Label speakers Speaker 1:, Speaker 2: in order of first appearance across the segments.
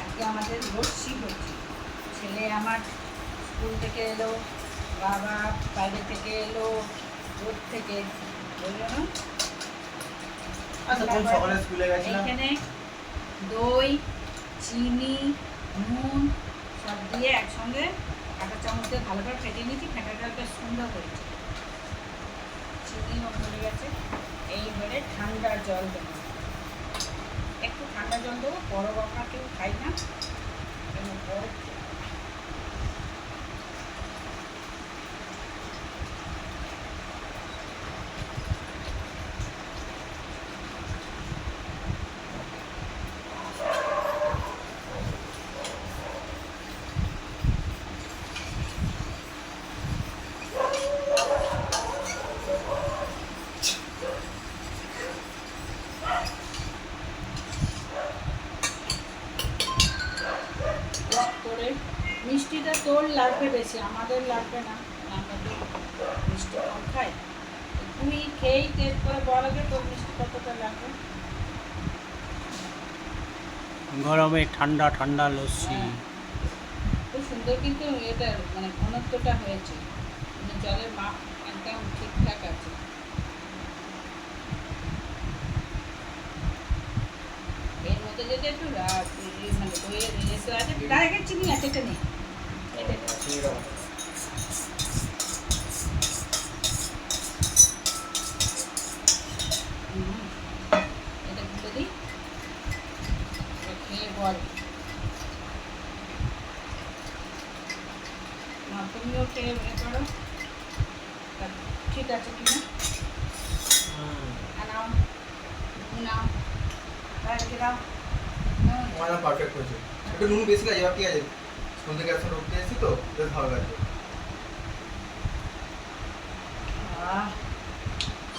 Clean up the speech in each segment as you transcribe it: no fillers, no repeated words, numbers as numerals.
Speaker 1: আজকে আমাদের লস্যি হচ্ছে। ছেলে আমার স্কুল থেকে এলো, বাবা বাইরে থেকে এলো, রোড থেকে, ওই জন্য এইখানে দই, চিনি, নুন সব দিয়ে একসঙ্গে কাঁটা চামচ দিয়ে ভালো করে ফেটে নিয়েছি। ফেটাটা বেশ সুন্দর হয়েছে, চিনিও পড়ে গেছে। এইবারে ঠান্ডা জল দেবো, একটু ঠান্ডা জল দেবো। বরফ আমরা কেউ খাই না, বরফ করে। মিষ্টিটা তোর লাগবে বেশি, আমাদের লাগবে না, আমরা তো মিষ্টি কম খাই। তুই খেয়েই টেস্ট করে বল আগে তোর মিষ্টি কতটা লাগবে।
Speaker 2: গরমে ঠান্ডা ঠান্ডা লস্যি।
Speaker 1: খুব সুন্দর কিন্তু এটা মানে ঘনত্বটা হয়েছে, মানে জলের মাপ একদম ঠিকঠাক আছে। এর মধ্যে যদি একটু মানে দইয়ের রেসও আছে, তার আগে চিনি আছে, এটা নেই, এটা এটা গুলো দিই, খেয়ে বল। তুমিও খেয়ে করো ঠিক আছে কিনা। নাও নাও, বাইরে দাও।
Speaker 3: পারফেক্ট হয়েছে। একটু নুন বেশি লাগে, এবার ঠিক আছে। স্কুল থেকে আসলে রোদ দিয়েছি তো বেশ ভালো লাগছে।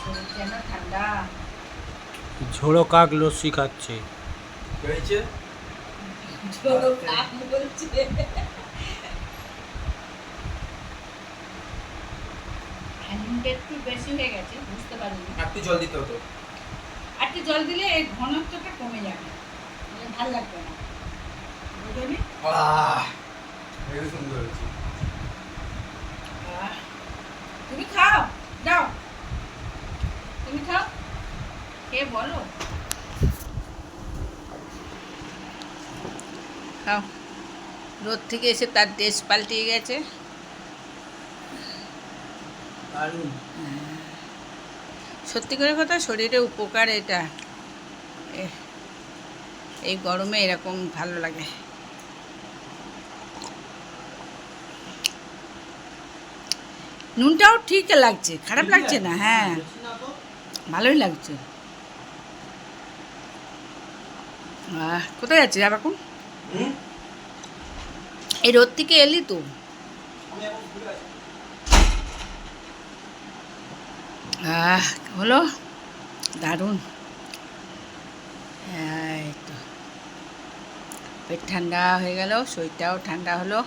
Speaker 1: শরীর যেন ঠান্ডা।
Speaker 2: ঝোড়ো কাক লস্যি খাচ্ছে।
Speaker 3: হয়েছে
Speaker 1: ঝোড়ো কাক বলছে। নুনটা একটু বেশি হয়ে গেছে, বুঝতে পারিনি।
Speaker 3: একটু জল দিতে হতো।
Speaker 1: আর একটু জল দিলে এই ঘনত্বটা কমে যাবে, ভালো লাগবে না, বুঝলি?
Speaker 3: হেবি সুন্দর হয়েছে।
Speaker 1: তুমি খাও, যাও তুমি খাও, খেয়ে বলো। খাও। রোদ থেকে এসে তার দেশ পাল্টিয়ে গেছে। সত্যি করে কথা, শরীরে উপকার এটা, এই গরমে এরকম ভালো লাগে। নুনটাও ঠিক লাগছে, খারাপ লাগছে না, হ্যাঁ ভালোই লাগছে। কোথায় যাচ্ছিস এখন? এই রোদ থেকে এলি তো? হলো দারুণ। এই তো পেট ঠান্ডা হয়ে গেল, শরীরটাও ঠান্ডা হলো।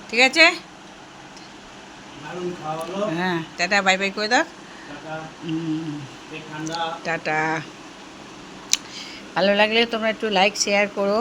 Speaker 1: ঠিক আছে, হ্যাঁ টাটা, বাই বাই করে দাও। টাটা। ভালো লাগলে তোমরা একটু লাইক শেয়ার করো।